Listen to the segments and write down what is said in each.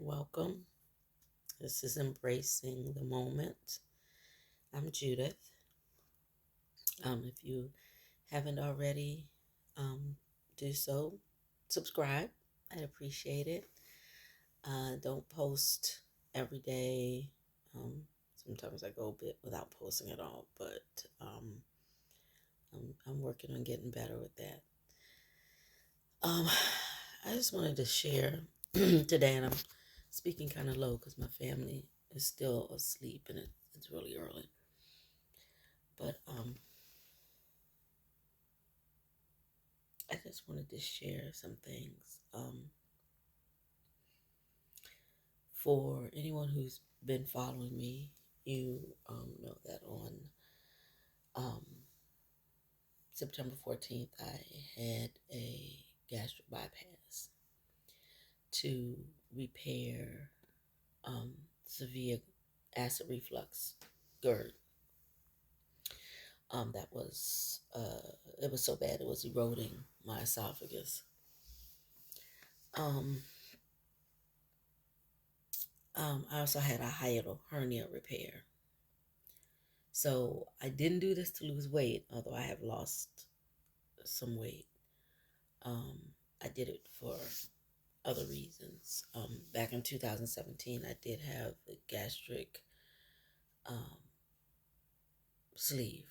Welcome. This is Embracing the Moment. I'm Judith. If you haven't already, do so. Subscribe. I'd appreciate it. Don't post every day. Um, Sometimes I go a bit without posting at all, but I'm working on getting better with that. Um, I just wanted to share today, and I'm speaking kind of low because my family is still asleep and it's really early. But I just wanted to share some things. For anyone who's been following me, you know that on um, September 14th, I had a gastric bypass to repair severe acid reflux, GERD. That was it was so bad it was eroding my esophagus. Um, I also had a hiatal hernia repair. So I didn't do this to lose weight, although I have lost some weight. Um, I did it for other reasons. Back in 2017, I did have a gastric um, sleeve.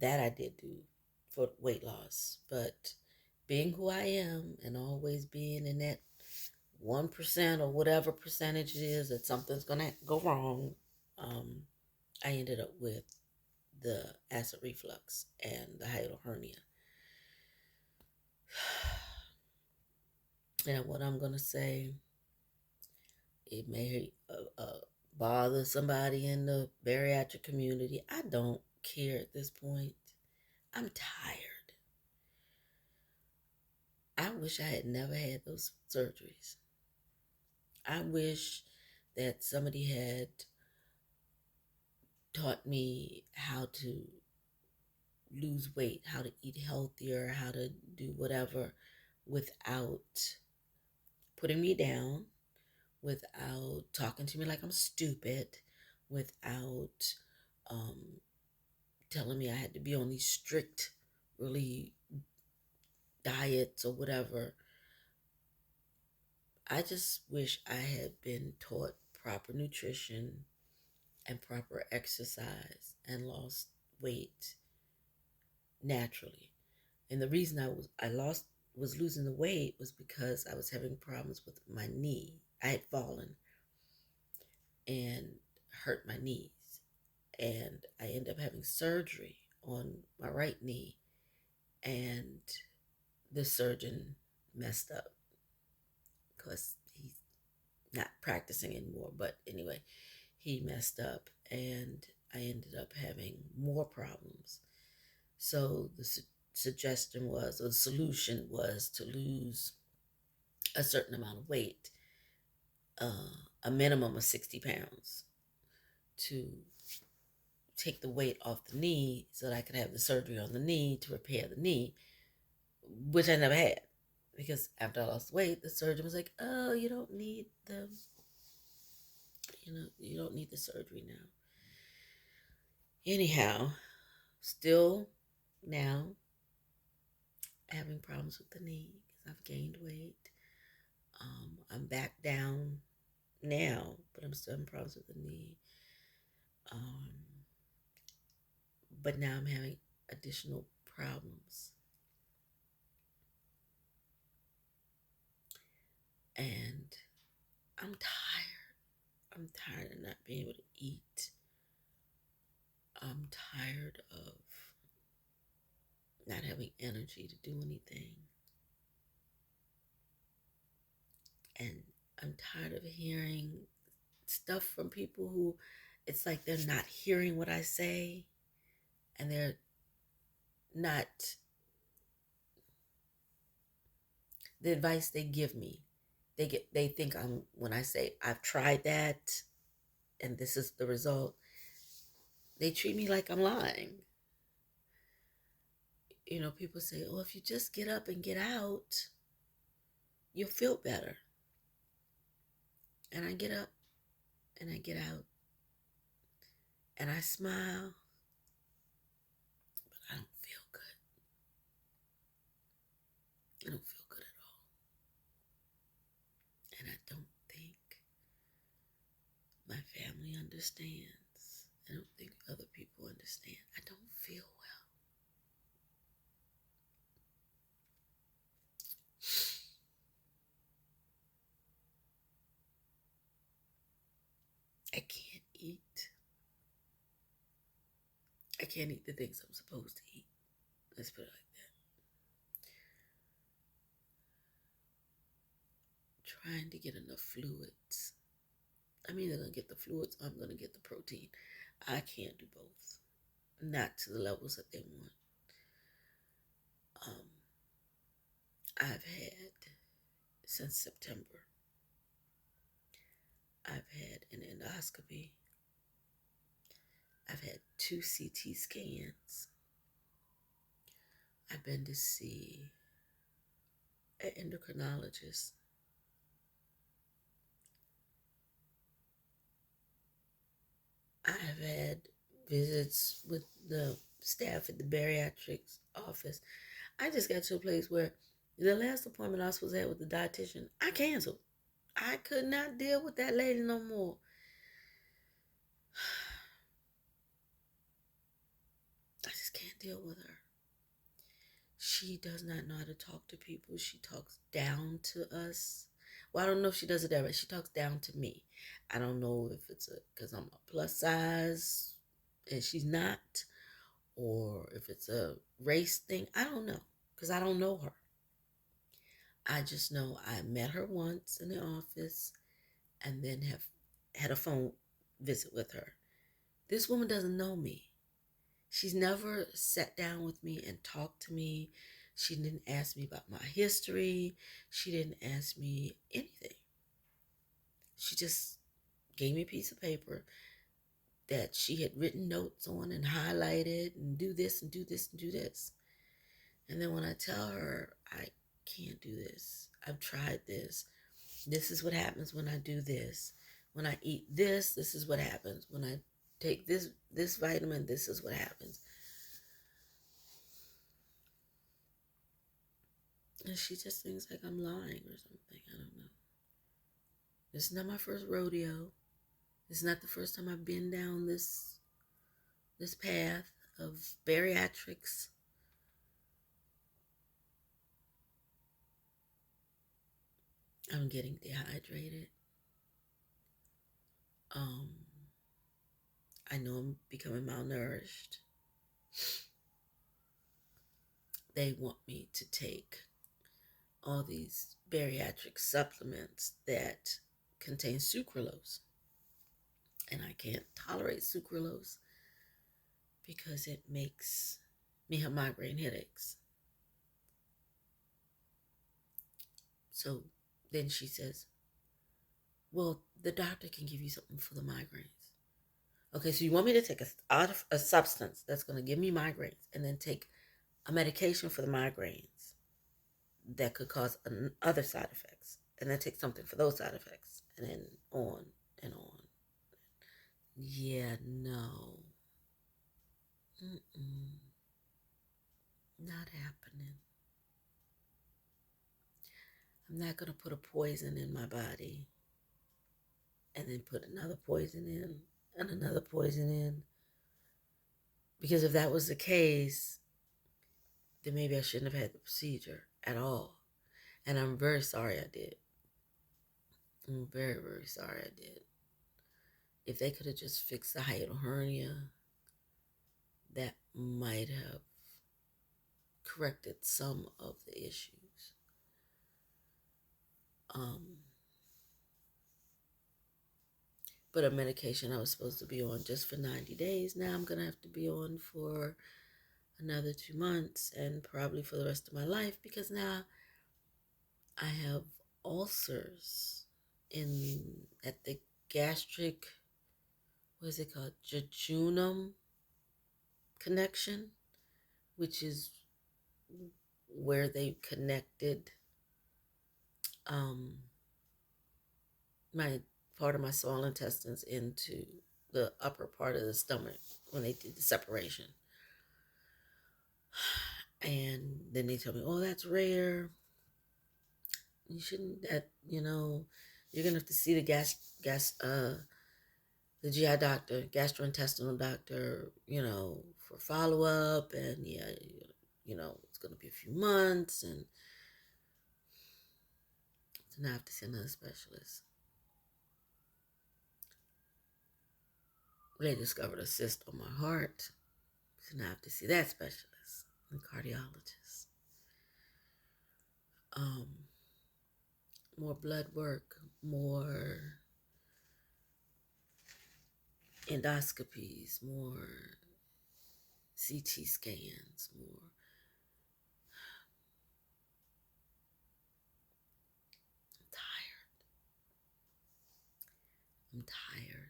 That I did do for weight loss. But being who I am and always being in that 1% or whatever percentage it is that something's going to go wrong, um, I ended up with the acid reflux and the hiatal hernia. And what I'm going to say, it may bother somebody in the bariatric community. I don't care at this point. I'm tired. I wish I had never had those surgeries. I wish that somebody had taught me how to lose weight, how to eat healthier, how to do whatever without putting me down, without talking to me like I'm stupid, without um, telling me I had to be on these strict, really diets or whatever. I just wish I had been taught proper nutrition and proper exercise and lost weight naturally. And the reason I was losing the weight was because I was having problems with my knee. I had fallen and hurt my knees. And I ended up having surgery on my right knee. And the surgeon messed up because he's not practicing anymore. But anyway, he messed up and I ended up having more problems. So the suggestion was, or the solution was to lose a certain amount of weight, a minimum of 60 pounds, to take the weight off the knee so that I could have the surgery on the knee to repair the knee, which I never had. Because after I lost weight, the surgeon was like, "Oh, you don't need the surgery now." Anyhow, still now having problems with the knee because I've gained weight. I'm back down now, but I'm still having problems with the knee. Um, but now I'm having additional problems. And I'm tired. I'm tired of not being able to eat. I'm tired of not having energy to do anything. And I'm tired of hearing stuff from people who it's like they're not hearing what I say and they're not the advice they give me. They think I'm when I say I've tried that and this is the result, they treat me like I'm lying. People say, "Oh, if you just get up and get out, you'll feel better." And I get up and I get out and I smile, but I don't feel good. I don't feel good at all. And I don't think my family understands. I don't think other people understand. I don't feel well. I can't eat. I can't eat the things I'm supposed to eat. Let's put it like that. Trying to get enough fluids. I'm either going to get the fluids or I'm going to get the protein. I can't do both. Not to the levels that they want. I've had, since September, I've had an endoscopy. I've had 2 CT scans. I've been to see an endocrinologist. I have had visits with the staff at the bariatrics office. I just got to a place where the last appointment I was supposed to have with the dietitian, I canceled. I could not deal with that lady no more. I just can't deal with her. She does not know how to talk to people. She talks down to us. Well, I don't know if she does it that way. She talks down to me. I don't know if it's because I'm a plus size and she's not, or if it's a race thing. I don't know because I don't know her. I just know I met her once in the office and then have had a phone visit with her. This woman doesn't know me. She's never sat down with me and talked to me. She didn't ask me about my history. She didn't ask me anything. She just gave me a piece of paper that she had written notes on and highlighted and do this and do this and do this. And then when I tell her, I can't do this. I've tried this. This is what happens when I do this. When I eat this, this is what happens. When I take this vitamin, this is what happens. And she just thinks like I'm lying or something. I don't know. This is not my first rodeo. This is not the first time I've been down this path of bariatrics. I'm getting dehydrated. Um, I know I'm becoming malnourished. They want me to take all these bariatric supplements that contain sucralose. And I can't tolerate sucralose because it makes me have migraine headaches. So then she says, well, the doctor can give you something for the migraines. Okay, so you want me to take a substance that's going to give me migraines and then take a medication for the migraines that could cause other side effects, and then take something for those side effects, and then on and on. Yeah, no. Mm-mm. Not happening. I'm not going to put a poison in my body and then put another poison in and another poison in. Because if that was the case, then maybe I shouldn't have had the procedure at all. And I'm very sorry I did. I'm very, very sorry I did. If they could have just fixed the hiatal hernia, that might have corrected some of the issues. But a medication I was supposed to be on just for 90 days, now I'm going to have to be on for another 2 months and probably for the rest of my life because now I have ulcers at the gastric, what is it called, jejunum connection, which is where they connected my part of my small intestines into the upper part of the stomach when they did the separation. And then they tell me, oh, that's rare. You shouldn't, you're going to have to see the GI doctor, gastrointestinal doctor, for follow up. And yeah, it's going to be a few months. And so now I have to see another specialist. They discovered a cyst on my heart. So now I have to see that specialist and cardiologist. More blood work, more endoscopies, more CT scans, more. I'm tired.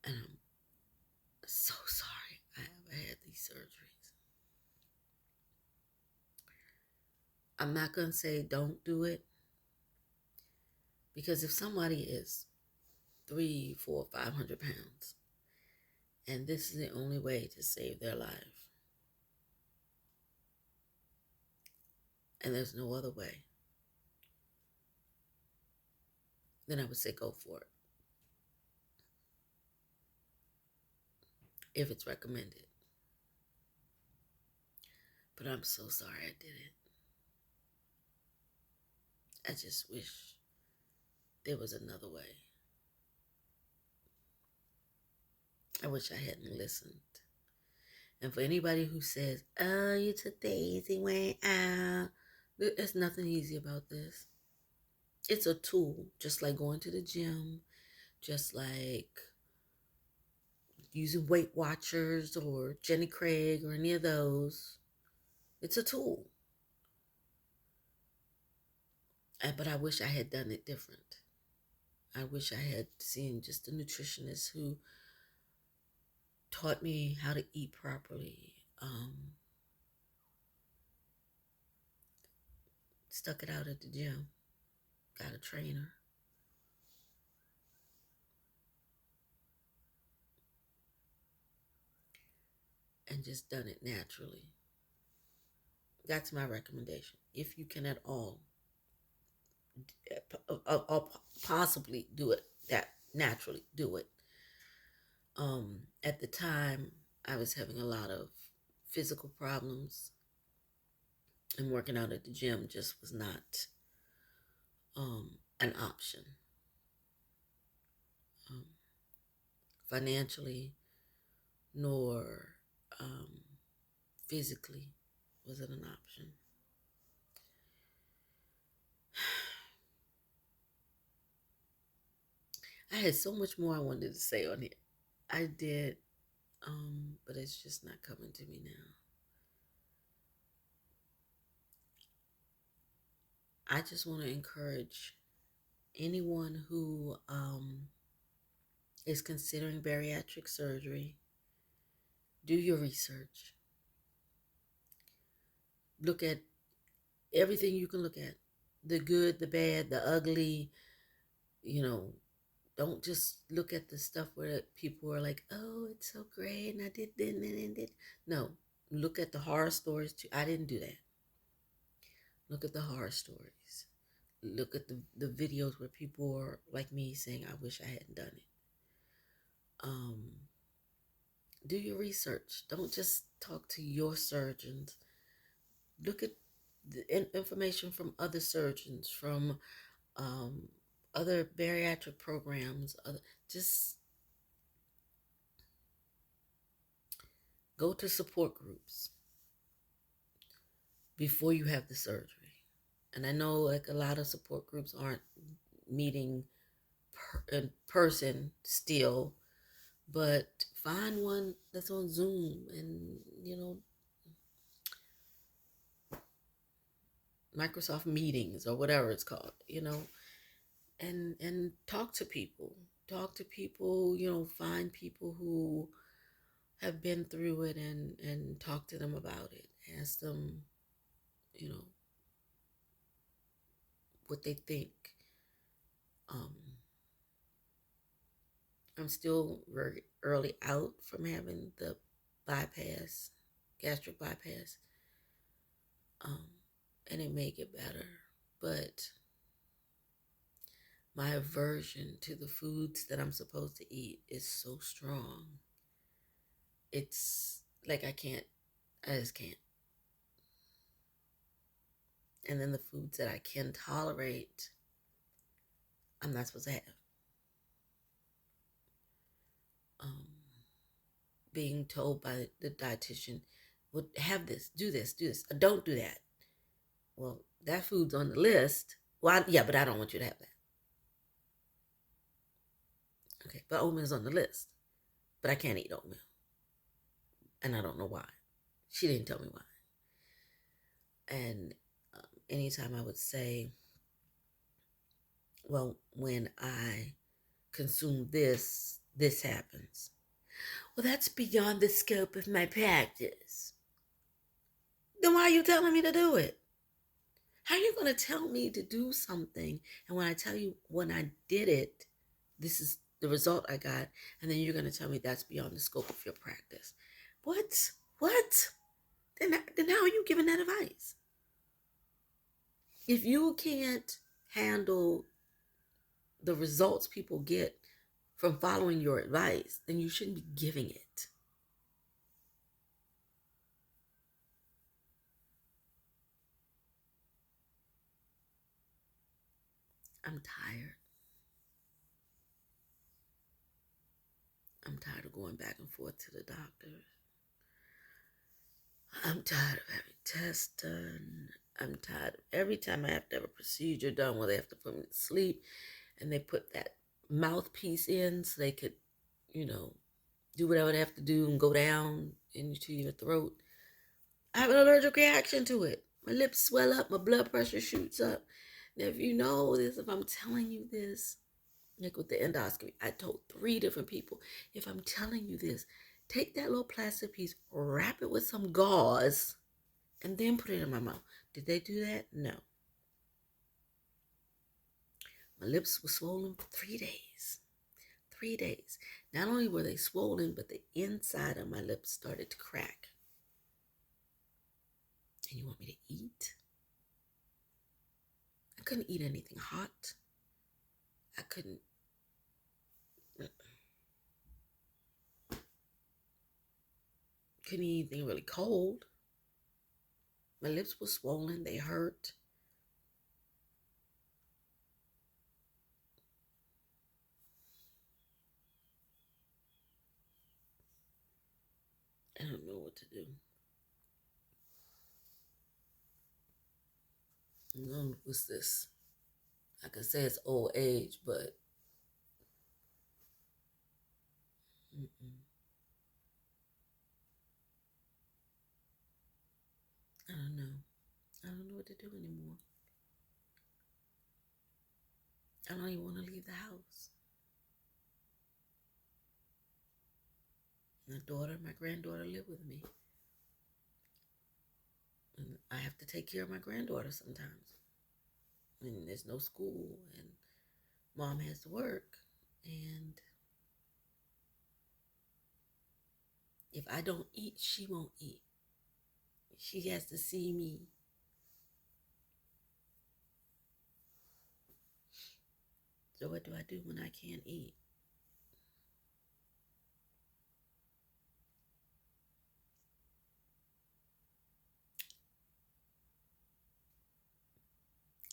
And I'm so sorry I ever had these surgeries. I'm not going to say don't do it, because if somebody is 300, 400, 500 pounds and this is the only way to save their life, and there's no other way, then I would say go for it if it's recommended. But I'm so sorry I did it. I just wish there was another way. I wish I hadn't listened. And for anybody who says, oh, you took the easy way out, there's nothing easy about this. It's a tool, just like going to the gym, just like using Weight Watchers or Jenny Craig or any of those. It's a tool. But I wish I had done it different. I wish I had seen just a nutritionist who taught me how to eat properly. Stuck it out at the gym. Got a trainer. And just done it naturally. That's my recommendation. If you can at all possibly do it that naturally, do it. At the time, I was having a lot of physical problems, and working out at the gym just was not an option. Financially, nor physically was it an option. I had so much more I wanted to say on here. I did, but it's just not coming to me now. I just want to encourage anyone who is considering bariatric surgery, do your research. Look at everything you can look at, the good, the bad, the ugly. Don't just look at the stuff where people are like, oh, it's so great, and I did this and did. No, look at the horror stories too. I didn't do that. Look at the horror stories. Look at the videos where people are like me saying, I wish I hadn't done it. Do your research. Don't just talk to your surgeons. Look at the information from other surgeons, from other bariatric programs. Just go to support groups before you have the surgery. And I know like a lot of support groups aren't meeting in person still, but find one that's on Zoom and, Microsoft meetings or whatever it's called, and talk to people. Find people who have been through it and talk to them about it. Ask them you know, what they think. Um, I'm still very early out from having the bypass, gastric bypass, um, and it may get better, but my aversion to the foods that I'm supposed to eat is so strong. It's like I just can't. And then the foods that I can tolerate, I'm not supposed to have. Um, Being told by the dietitian, well, have this, do this, do this, don't do that. Well, that food's on the list. Well, yeah, but I don't want you to have that. Okay, but oatmeal's on the list, but I can't eat oatmeal, and I don't know why. She didn't tell me why. And anytime I would say, well, when I consume this, this happens. Well, that's beyond the scope of my practice. Then why are you telling me to do it? How are you going to tell me to do something, and when I tell you when I did it, this is the result I got, and then you're going to tell me that's beyond the scope of your practice? What? What? Then how are you giving that advice? If you can't handle the results people get from following your advice, then you shouldn't be giving it. I'm tired. I'm tired of going back and forth to the doctor. I'm tired of having tests done. I'm tired of every time I have to have a procedure done where they have to put me to sleep and they put that mouthpiece in so they could, you know, do whatever they have to do and go down into your throat. I have an allergic reaction to it. My lips swell up, my blood pressure shoots up. Now, if you know this, if I'm telling you this, like with the endoscopy, I told 3 different people, if I'm telling you this, take that little plastic piece, wrap it with some gauze, and then put it in my mouth. Did they do that? No. My lips were swollen for 3 days. 3 days. Not only were they swollen, but the inside of my lips started to crack. And you want me to eat? I couldn't eat anything hot. I couldn't eat anything really cold. My lips were swollen. They hurt. I don't know what to do. What's this? I could say it's old age, but mm-mm. I don't know. I don't know what to do anymore. I don't even want to leave the house. My granddaughter live with me. And I have to take care of my granddaughter sometimes. And there's no school and mom has to work. And if I don't eat, she won't eat. She has to see me. So what do I do when I can't eat?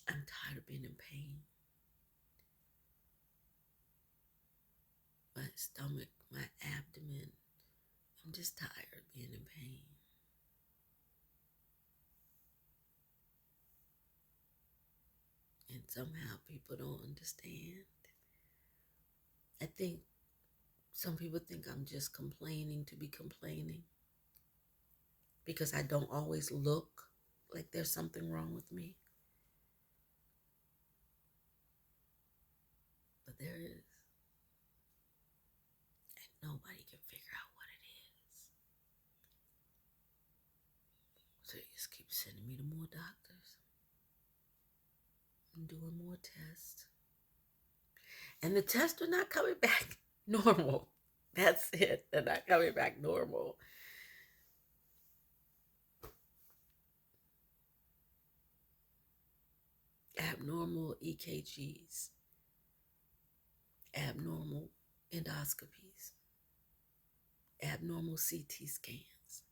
I'm tired of being in pain. My stomach, my abdomen. I'm just tired of being in pain. And somehow people don't understand. I think some people think I'm just complaining to be complaining because I don't always look like there's something wrong with me. But there is. And nobody can figure out what it is. So you just keep sending me to more doctors and doing more tests. And the tests are not coming back normal. That's it. They're not coming back normal. Abnormal EKGs, abnormal endoscopies, abnormal CT scans.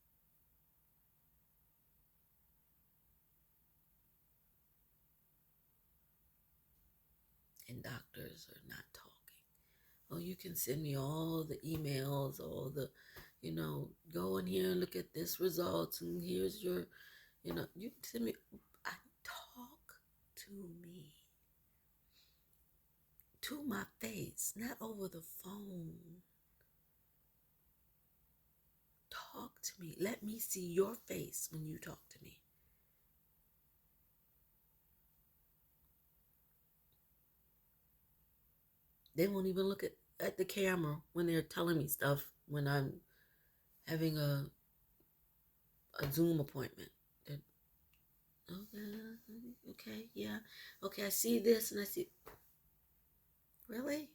And doctors are not talking. Oh, you can send me all the emails, all the, go in here and look at this results, and here's your, you can send me. Talk to me, to my face, not over the phone. Talk to me. Let me see your face when you talk to me. They won't even look at the camera when they're telling me stuff when I'm having a Zoom appointment. Okay, yeah. Okay, I see this and I see. Really?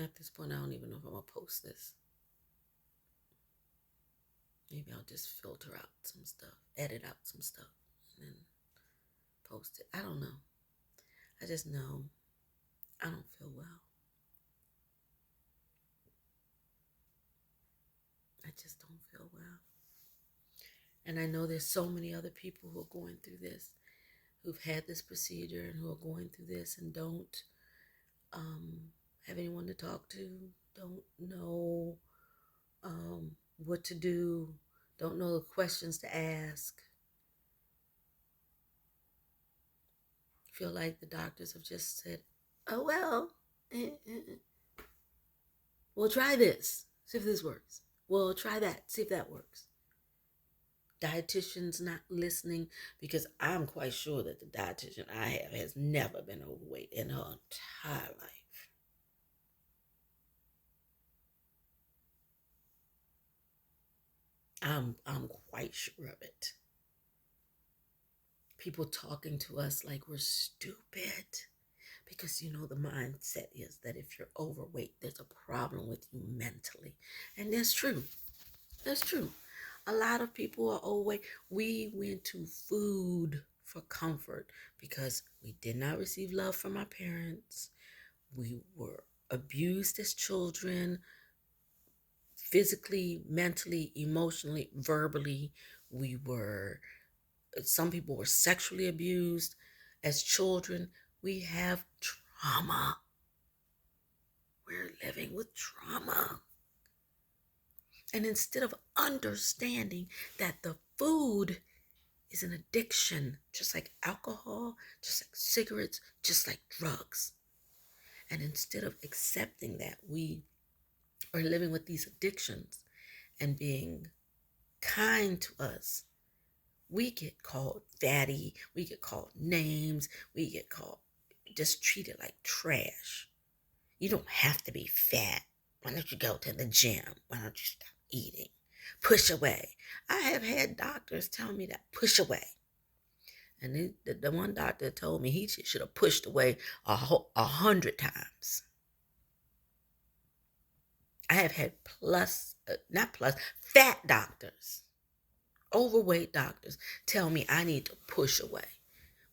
At this point, I don't even know if I'm going to post this. Maybe I'll just filter out some stuff, edit out some stuff, and then post it. I don't know. I just know I don't feel well. I just don't feel well. And I know there's so many other people who are going through this, who've had this procedure and who are going through this and don't have anyone to talk to, don't know what to do, don't know the questions to ask. Feel like the doctors have just said, oh, well, we'll try this, see if this works. We'll try that, see if that works. Dietitians not listening, because I'm quite sure that the dietitian I have has never been overweight in her entire life. I'm quite sure of it. People talking to us like we're stupid, because the mindset is that if you're overweight, there's a problem with you mentally. And that's true. That's true. A lot of people are overweight. We went to food for comfort because we did not receive love from our parents. We were abused as children, physically, mentally, emotionally, verbally. Some people were sexually abused as children. We have trauma. We're living with trauma. And instead of understanding that the food is an addiction, just like alcohol, just like cigarettes, just like drugs. And instead of accepting that we are living with these addictions and being kind to us, we get called fatty, we get called names, we get called just treated like trash. You don't have to be fat. Why don't you go to the gym? Why don't you stop eating? Push away. I have had doctors tell me that, push away. And the one doctor told me he should have pushed away 100 times. I have had fat doctors, overweight doctors tell me I need to push away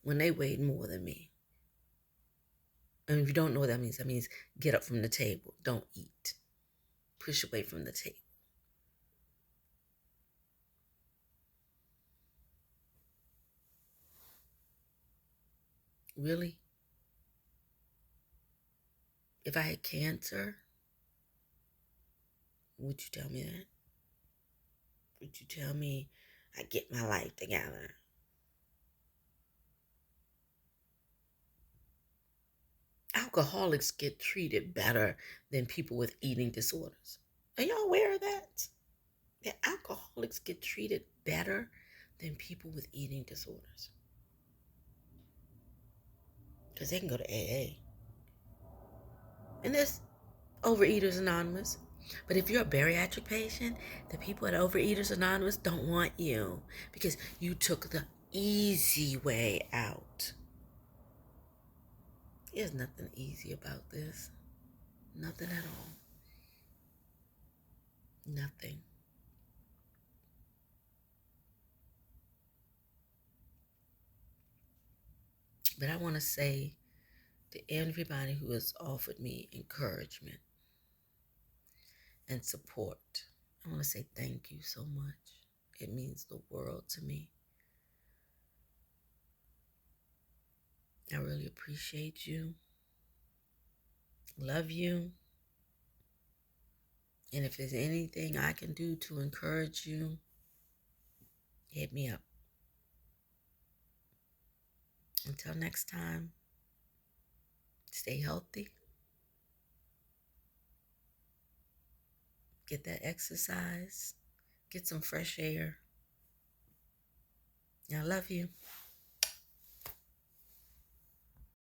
when they weighed more than me. And if you don't know what that means get up from the table. Don't eat. Push away from the table. Really? If I had cancer, would you tell me that? Would you tell me I get my life together? Alcoholics get treated better than people with eating disorders. Are y'all aware of that? That alcoholics get treated better than people with eating disorders. because they can go to AA. And there's Overeaters Anonymous. But if you're a bariatric patient, the people at Overeaters Anonymous don't want you because you took the easy way out. There's nothing easy about this. Nothing at all. Nothing. But I want to say to everybody who has offered me encouragement and support, I want to say thank you so much. It means the world to me. I really appreciate you. Love you. And if there's anything I can do to encourage you, hit me up. Until next time, stay healthy. Get that exercise. Get some fresh air. I love you.